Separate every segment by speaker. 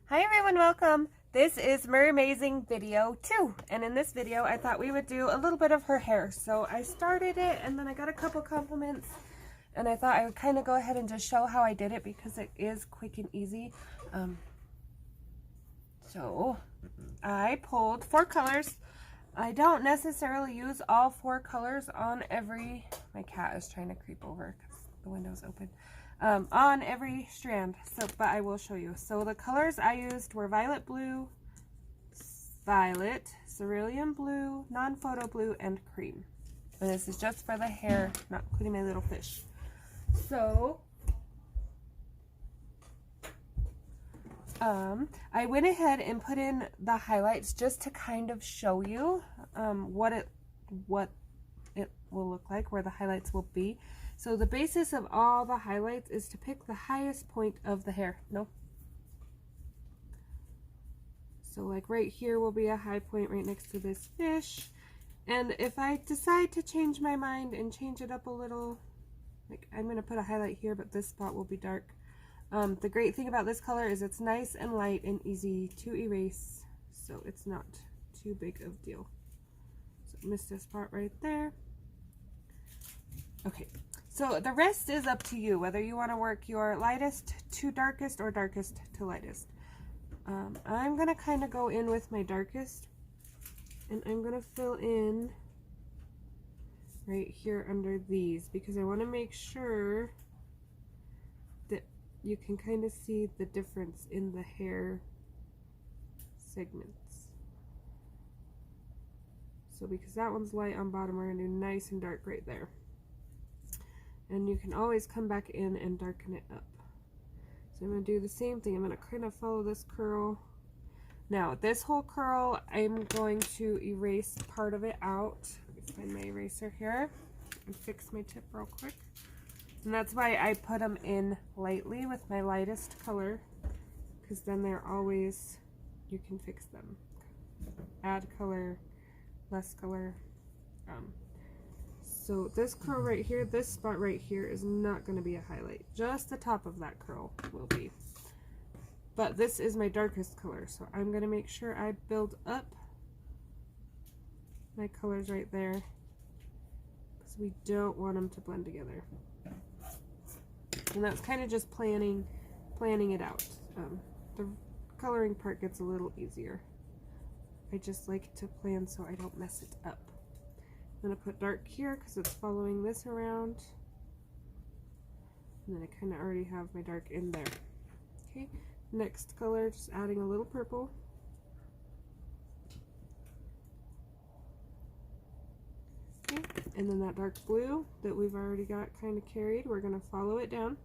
Speaker 1: Hi everyone, welcome. This is Mermaiding video 2, and in this video I thought we would do a little bit of her hair. So I started it and then I got a couple compliments and I thought I would kind of go ahead and just show how I did it because it is quick and easy. So I pulled 4 colors. I don't necessarily use all 4 colors on every, my cat is trying to creep over because the window's open. On every strand, but I will show you. So the colors I used were violet blue, violet, cerulean blue, non-photo blue, and cream. And this is just for the hair, not including my little fish. So I went ahead and put in the highlights just to kind of show you what it will look like, where the highlights will be. So the basis of all the highlights is to pick the highest point of the hair. No. So like right here will be a high point right next to this fish. And if I decide to change my mind and change it up a little, like I'm going to put a highlight here, but this spot will be dark. The great thing about this color is it's nice and light and easy to erase. So it's not too big of a deal. So missed this part right there. Okay. So the rest is up to you, whether you want to work your lightest to darkest or darkest to lightest. I'm going to kind of go in with my darkest, and I'm going to fill in right here under these because I want to make sure that you can kind of see the difference in the hair segments. So because that one's light on bottom, we're going to do nice and dark right there. And you can always come back in and darken it up. So I'm going to do the same thing. I'm going to kind of follow this curl. Now, this whole curl, I'm going to erase part of it out. Let me find my eraser here and fix my tip real quick. And that's why I put them in lightly with my lightest color, because then they're always, you can fix them. Add color, less color. So this curl right here, this spot right here is not going to be a highlight. Just the top of that curl will be. But this is my darkest color, so I'm going to make sure I build up my colors right there because we don't want them to blend together. And that's kind of just planning it out. The coloring part gets a little easier. I just like to plan so I don't mess it up. I'm going to put dark here because it's following this around. And then I kind of already have my dark in there. Okay, next color, just adding a little purple. Okay, and then that dark blue that we've already got kind of carried, we're going to follow it down.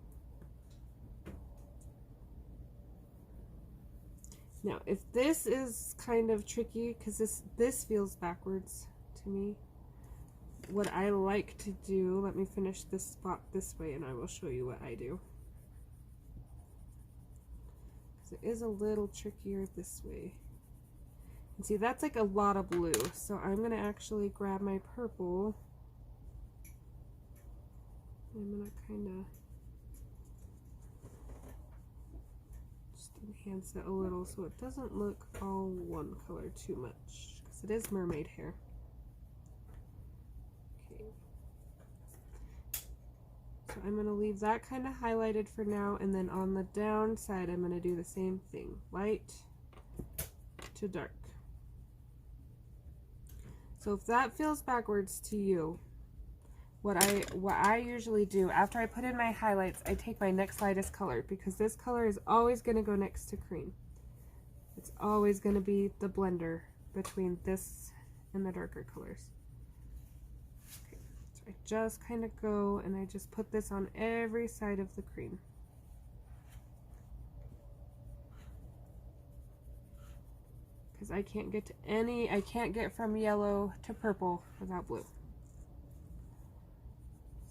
Speaker 1: Now, if this is kind of tricky, because this feels backwards to me, what I like to do, let me finish this spot this way and I will show you what I do. Because it is a little trickier this way. And see, that's like a lot of blue, so I'm going to actually grab my purple. I'm going to kind of just enhance it a little so it doesn't look all one color too much, because it is mermaid hair. So I'm going to leave that kind of highlighted for now, and then on the down side I'm going to do the same thing, light to dark. So if that feels backwards to you, what I usually do after I put in my highlights, I take my next lightest color, because this color is always going to go next to cream. It's always going to be the blender between this and the darker colors. I just kind of go and I just put this on every side of the cream. Because I can't get to I can't get from yellow to purple without blue.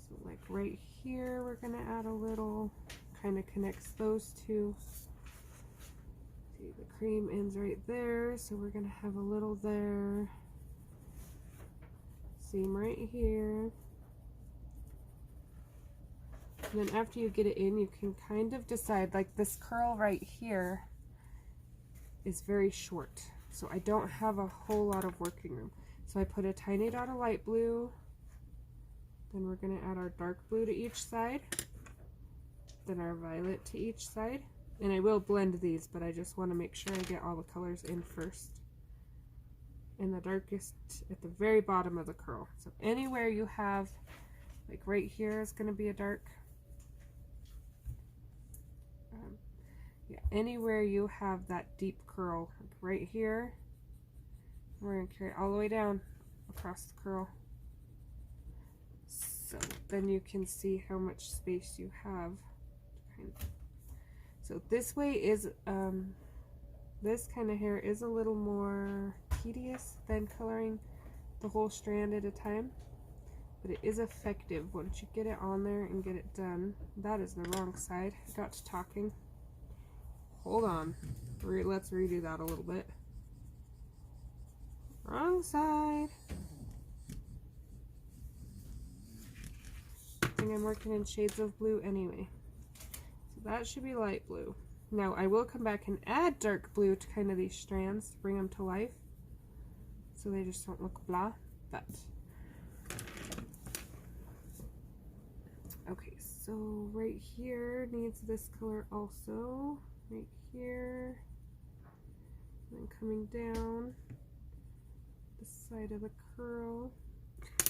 Speaker 1: So like right here, we're going to add a little, kind of connects those two. See, the cream ends right there, so we're going to have a little there. Same right here. And then after you get it in, you can kind of decide, like this curl right here, is very short, so I don't have a whole lot of working room. So I put a tiny dot of light blue, then we're going to add our dark blue to each side, then our violet to each side, and I will blend these, but I just want to make sure I get all the colors in first. And the darkest at the very bottom of the curl. So anywhere you have, like right here is going to be a dark. Yeah, anywhere you have that deep curl, like right here, we're going to carry it all the way down across the curl. So then you can see how much space you have. So this way is, this kind of hair is a little more tedious than coloring the whole strand at a time, but it is effective once you get it on there and get it done. That is the wrong side. I got to talking. Hold on. Let's redo that a little bit. Wrong side. I think I'm working in shades of blue anyway. So that should be light blue. Now I will come back and add dark blue to kind of these strands to bring them to life, so they just don't look blah. But okay, so right here needs this color also. Right here, and then coming down the side of the curl.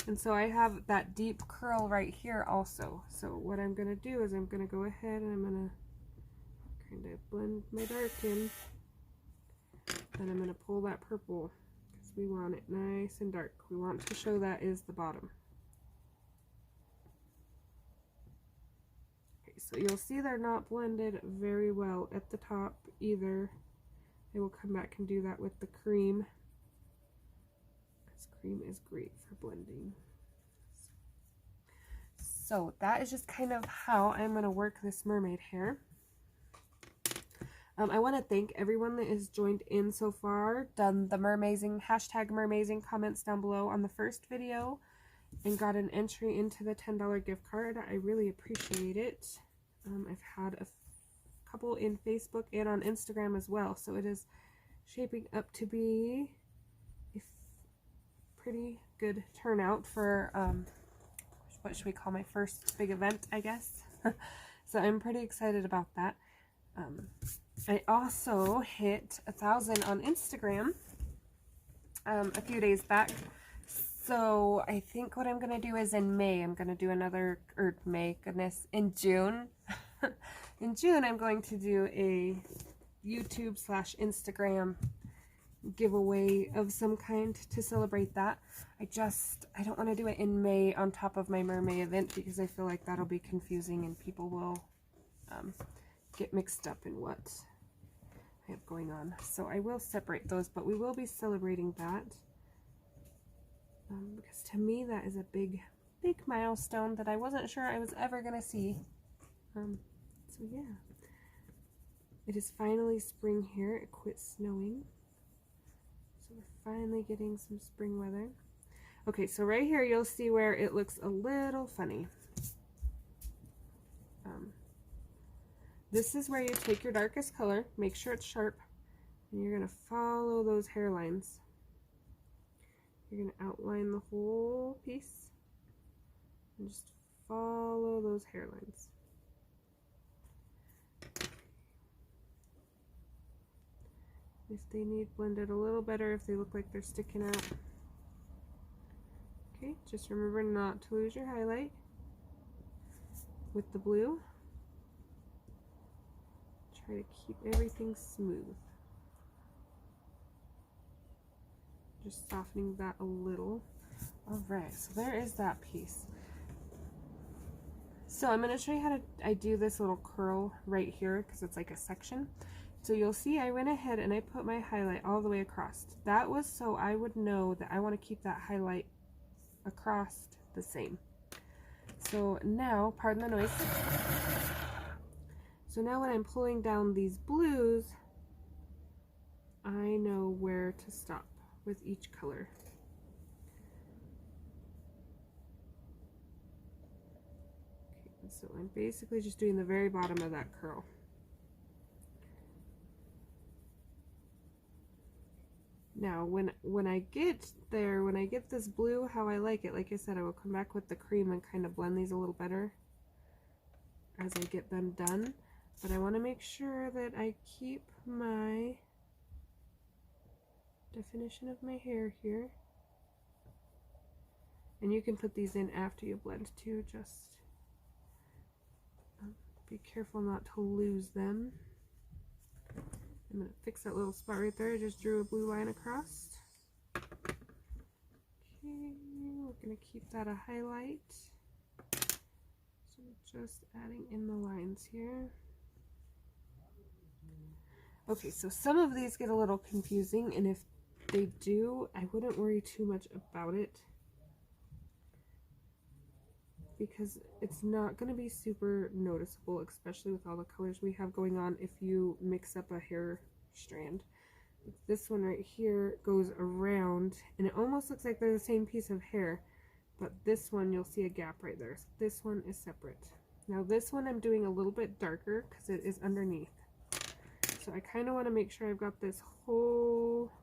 Speaker 1: And so I have that deep curl right here also. So what I'm going to do is I'm going to go ahead and I'm going to kind of blend my dark in. And I'm going to pull that purple because we want it nice and dark. We want to show that is the bottom. Okay, so you'll see they're not blended very well at the top either. I will come back and do that with the cream. Cream is great for blending. So that is just kind of how I'm going to work this mermaid hair. I want to thank everyone that has joined in so far, done the mermazing, hashtag mermazing comments down below on the first video, and got an entry into the $10 gift card. I really appreciate it. I've had a couple in Facebook and on Instagram as well, so it is shaping up to be pretty good turnout for what should we call my first big event, I guess. So I'm pretty excited about that. I also hit 1,000 on Instagram a few days back. So I think what I'm going to do is in May, I'm going to do another, or May, goodness, in June. In June, I'm going to do a YouTube/Instagram giveaway of some kind to celebrate that. I don't want to do it in May on top of my mermaid event because I feel like that'll be confusing and people will get mixed up in what I have going on. So I will separate those, but we will be celebrating that because to me that is a big milestone that I wasn't sure I was ever going to see. So yeah, it is finally spring here. It quit snowing. So we're finally getting some spring weather. Okay, so right here you'll see where it looks a little funny. This is where you take your darkest color, make sure it's sharp, and you're going to follow those hairlines. You're going to outline the whole piece and just follow those hairlines. If they need blended a little better, if they look like they're sticking out. Okay, just remember not to lose your highlight with the blue. Try to keep everything smooth. Just softening that a little. Alright, so there is that piece. So I'm going to show you how I do this little curl right here because it's like a section. So you'll see I went ahead and I put my highlight all the way across. That was so I would know that I want to keep that highlight across the same. So now, pardon the noise. So now when I'm pulling down these blues, I know where to stop with each color. Okay, so I'm basically just doing the very bottom of that curl. Now, when I get there, when I get this blue how I like it, like I said, I will come back with the cream and kind of blend these a little better as I get them done. But I want to make sure that I keep my definition of my hair here. And you can put these in after you blend too, just be careful not to lose them. I'm going to fix that little spot right there. I just drew a blue line across. Okay, we're going to keep that a highlight. So just adding in the lines here. Okay, so some of these get a little confusing, and if they do, I wouldn't worry too much about it, because it's not going to be super noticeable, especially with all the colors we have going on if you mix up a hair strand. This one right here goes around, and it almost looks like they're the same piece of hair, but this one you'll see a gap right there. So this one is separate. Now this one I'm doing a little bit darker because it is underneath. So I kind of want to make sure I've got this whole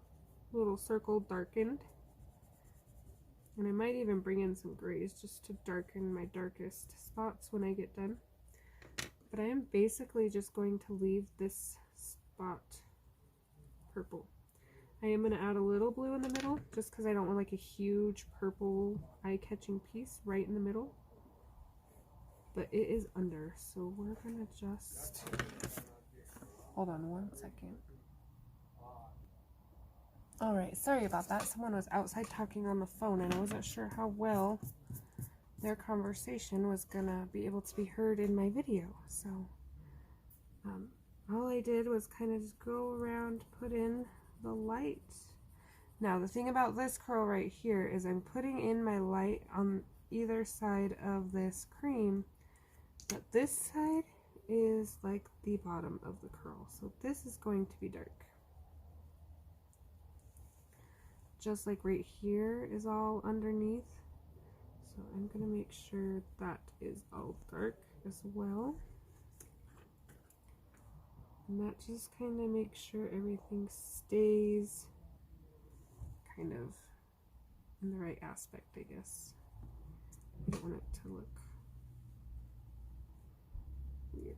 Speaker 1: little circle darkened. And I might even bring in some grays just to darken my darkest spots when I get done. But I am basically just going to leave this spot purple. I am going to add a little blue in the middle just because I don't want like a huge purple eye-catching piece right in the middle. But it is under, so we're going to just... Hold on one second. Alright, sorry about that. Someone was outside talking on the phone and I wasn't sure how well their conversation was gonna be able to be heard in my video. So, all I did was kind of just go around, put in the light. Now, the thing about this curl right here is I'm putting in my light on either side of this cream, but this side is like the bottom of the curl. So this is going to be dark. Just like right here is all underneath. So I'm going to make sure that is all dark as well. And that just kind of makes sure everything stays kind of in the right aspect, I guess. I don't want it to look weird.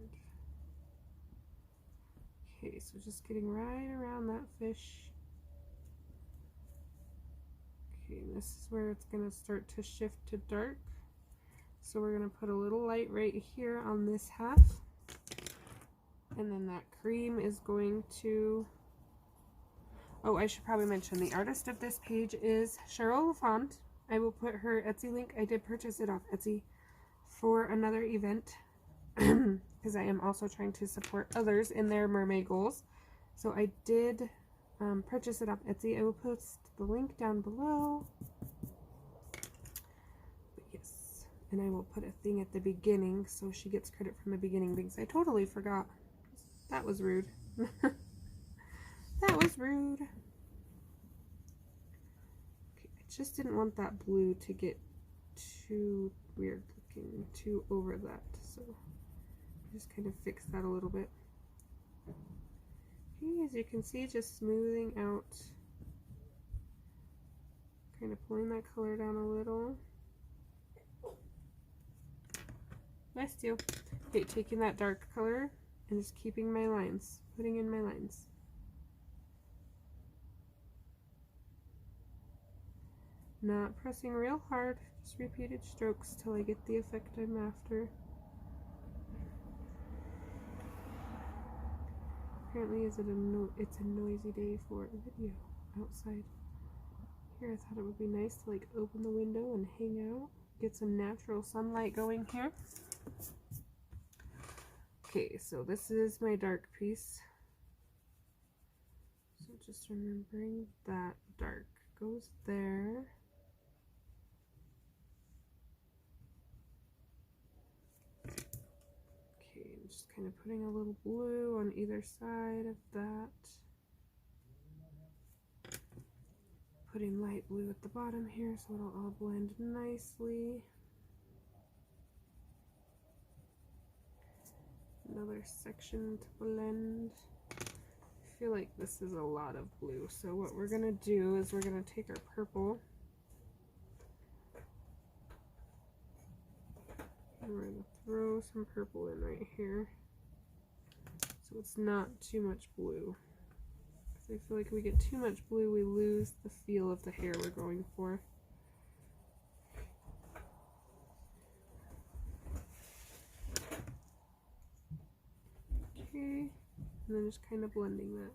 Speaker 1: Okay, so just getting right around that fish. Okay, and this is where it's going to start to shift to dark. So we're going to put a little light right here on this half. And then that cream is going to... Oh, I should probably mention the artist of this page is Sheryll LaFond. I will put her Etsy link. I did purchase it off Etsy for another event because I am also trying to support others in their mermaid goals. So I did purchase it off Etsy. I will post the link down below. But yes, and I will put a thing at the beginning so she gets credit from the beginning because I totally forgot. That was rude. That was rude. Okay, I just didn't want that blue to get too weird looking, too over that. So just kind of fix that a little bit. Okay, as you can see, just smoothing out, kind of pulling that color down a little. Nice deal. Okay, taking that dark color and just keeping my lines, putting in my lines. Not pressing real hard, just repeated strokes till I get the effect I'm after. Apparently it's a noisy day for a video outside. Here I thought it would be nice to like open the window and hang out, get some natural sunlight going here. Okay, so this is my dark piece. So just remembering that dark goes there. Okay, I'm just kind of putting a little blue on either side of that. Putting light blue at the bottom here so it'll all blend nicely. Another section to blend. feel like this is a lot of blue. So what we're gonna do is we're gonna take our purple and we're gonna throw some purple in right here. So it's not too much blue. Because I feel like if we get too much blue, we lose the feel of the hair we're going for. Okay, and then just kind of blending that.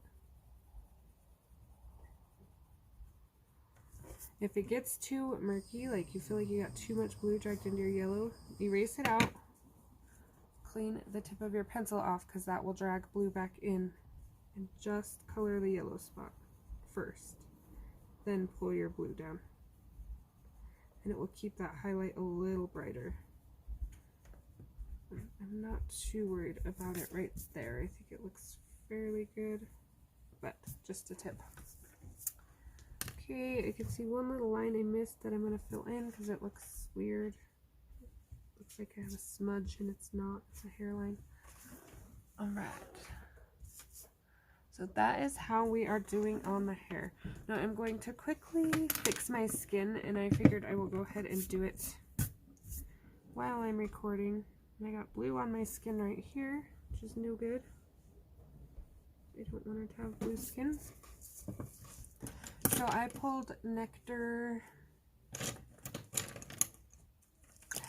Speaker 1: If it gets too murky, like you feel like you got too much blue dragged into your yellow, erase it out. Clean the tip of your pencil off because that will drag blue back in, and just color the yellow spot first. Then pull your blue down. And it will keep that highlight a little brighter. I'm not too worried about it right there. I think it looks fairly good, but just a tip. Okay, I can see one little line I missed that I'm going to fill in because it looks weird. It looks like I have a smudge and it's not. It's a hairline. Alright. So that is how we are doing on the hair. Now I'm going to quickly fix my skin, and I figured I will go ahead and do it while I'm recording. And I got blue on my skin right here, which is no good. I don't want her to have blue skin. So I pulled Nectar,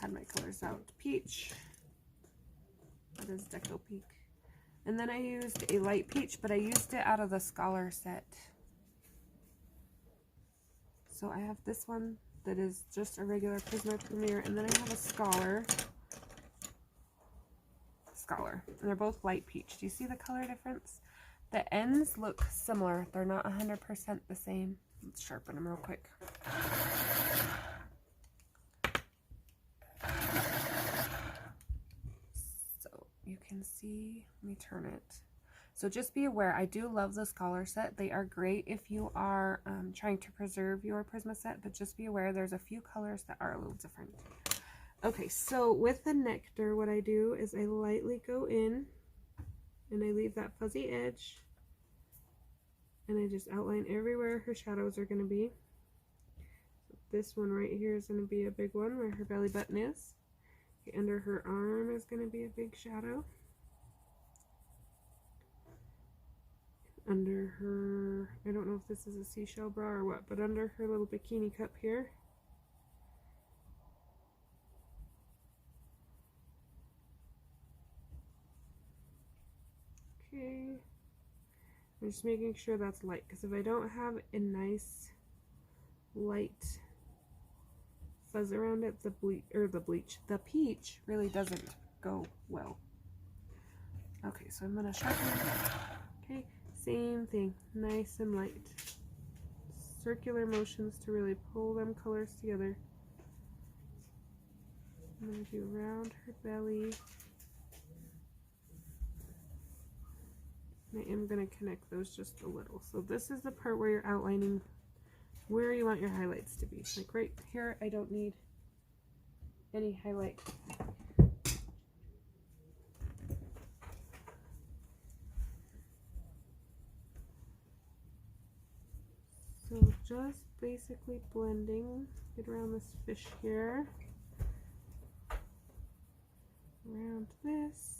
Speaker 1: had my colors out, Peach, that is Deco Peak, and then I used a light peach, but I used it out of the Scholar set. So I have this one that is just a regular Prisma Premier, and then I have a Scholar, and they're both light peach. Do you see the color difference? The ends look similar. They're not 100% the same. Let's sharpen them real quick. So you can see, let me turn it. So just be aware, I do love the Scholar set. They are great if you are trying to preserve your Prisma set, but just be aware there's a few colors that are a little different. Okay, so with the Nectar, what I do is I lightly go in and I leave that fuzzy edge, and I just outline everywhere her shadows are going to be. So this one right here is going to be a big one where her belly button is. Okay, under her arm is going to be a big shadow. Under her, I don't know if this is a seashell bra or what, but under her little bikini cup here. Okay, I'm just making sure that's light, because if I don't have a nice light fuzz around it, the peach really doesn't go well. Okay, so I'm gonna sharpen it. Okay, same thing, nice and light. Circular motions to really pull them colors together. I'm gonna do around her belly. I am going to connect those just a little. So this is the part where you're outlining where you want your highlights to be. Like right here, I don't need any highlight. So just basically blending, get around this fish here, around this.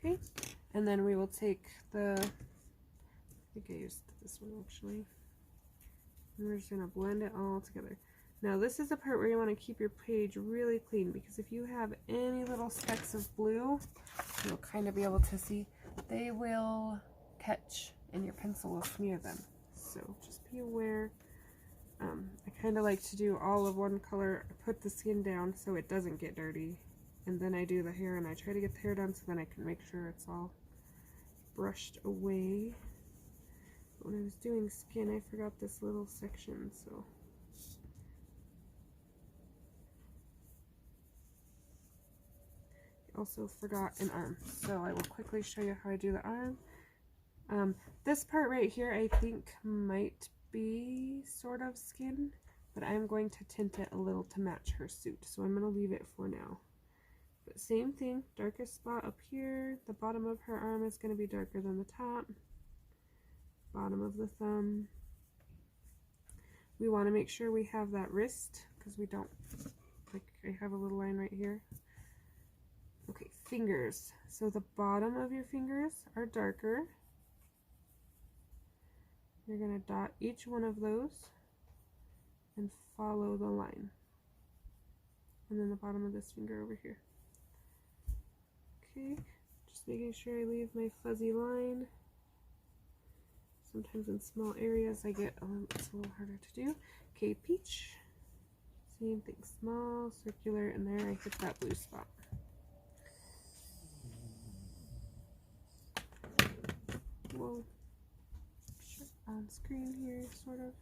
Speaker 1: Okay, and then we will take the, I think I used this one actually, and we're just going to blend it all together. Now this is the part where you want to keep your page really clean, because if you have any little specks of blue, you'll kind of be able to see, they will catch and your pencil will smear them. So just be aware. I kind of like to do all of one color, put the skin down so it doesn't get dirty. And then I do the hair, and I try to get the hair done so then I can make sure it's all brushed away. But when I was doing skin, I forgot this little section, so. I also forgot an arm, so I will quickly show you how I do the arm. This part right here I think might be sort of skin, but I'm going to tint it a little to match her suit, so I'm going to leave it for now. But same thing, darkest spot up here, the bottom of her arm is going to be darker than the top, bottom of the thumb. We want to make sure we have that wrist, because we don't, like I have a little line right here. Okay, fingers. So the bottom of your fingers are darker. You're going to dot each one of those and follow the line. And then the bottom of this finger over here. Okay, just making sure I leave my fuzzy line. Sometimes in small areas I get, it's a little harder to do. Okay, peach. Same thing, small, circular, and there I hit that blue spot. We'll show on screen here, sort of.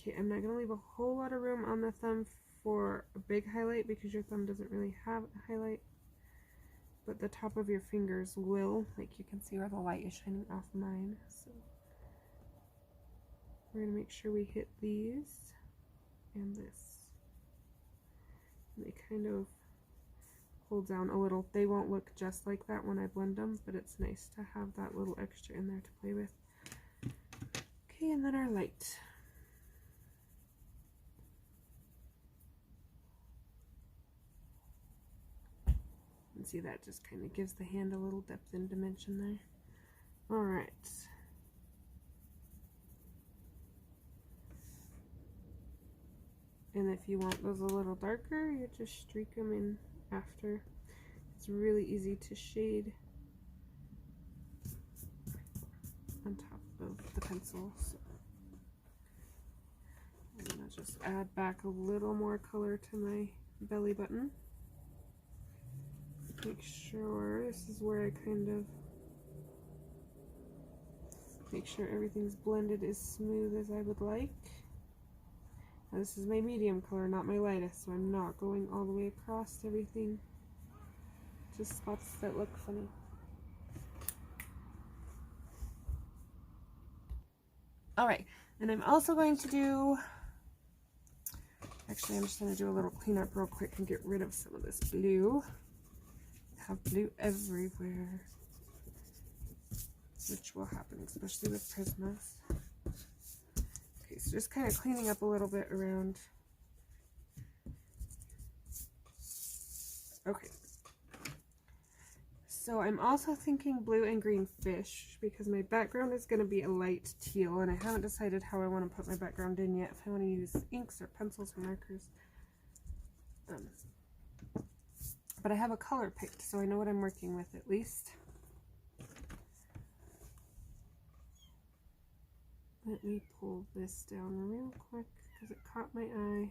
Speaker 1: Okay, I'm not going to leave a whole lot of room on the thumb for a big highlight because your thumb doesn't really have a highlight, but the top of your fingers will, like you can see where the light is shining off mine. So we're going to make sure we hit these and this. And they kind of hold down a little. They won't look just like that when I blend them, but it's nice to have that little extra in there to play with. Okay, and then our light. And see, that just kind of gives the hand a little depth and dimension there. All right. And if you want those a little darker, you just streak them in after. It's really easy to shade on top of the pencil. So I'm gonna just add back a little more color to my belly button. Make sure this is where I kind of make sure everything's blended as smooth as I would like. Now this is my medium color, not my lightest, so I'm not going all the way across everything. Just spots that look funny. Alright, and I'm also going to do, actually I'm just going to do a little cleanup real quick and get rid of some of this blue. I have blue everywhere, which will happen, especially with Prismas. Okay, so just kind of cleaning up a little bit around. Okay. So I'm also thinking blue and green fish because my background is going to be a light teal, and I haven't decided how I want to put my background in yet, if I want to use inks or pencils or markers. But I have a color picked, so I know what I'm working with at least. Let me pull this down real quick because it caught my eye.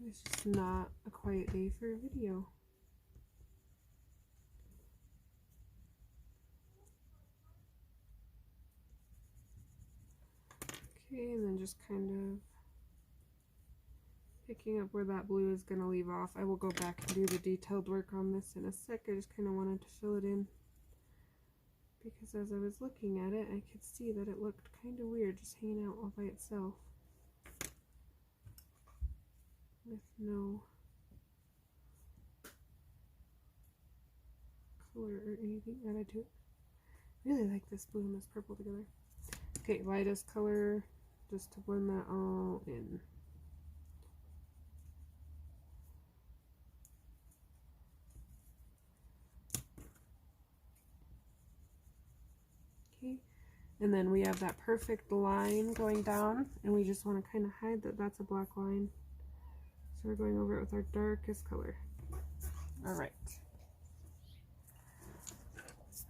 Speaker 1: It's just not a quiet day for a video. Okay, and then just kind of picking up where that blue is going to leave off. I will go back and do the detailed work on this in a sec. I just kind of wanted to fill it in because as I was looking at it, I could see that it looked kind of weird just hanging out all by itself with no color or anything added to it. Really like this blue and this purple together. Okay, lightest color just to blend that all in. Okay, and then we have that perfect line going down, and we just want to kind of hide that that's a black line. So we're going over it with our darkest color. Alright.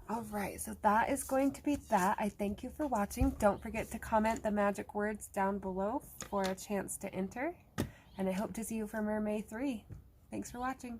Speaker 1: Alright, so that is going to be that. I thank you for watching. Don't forget to comment the magic words down below for a chance to enter. And I hope to see you for Mermaid 3. Thanks for watching.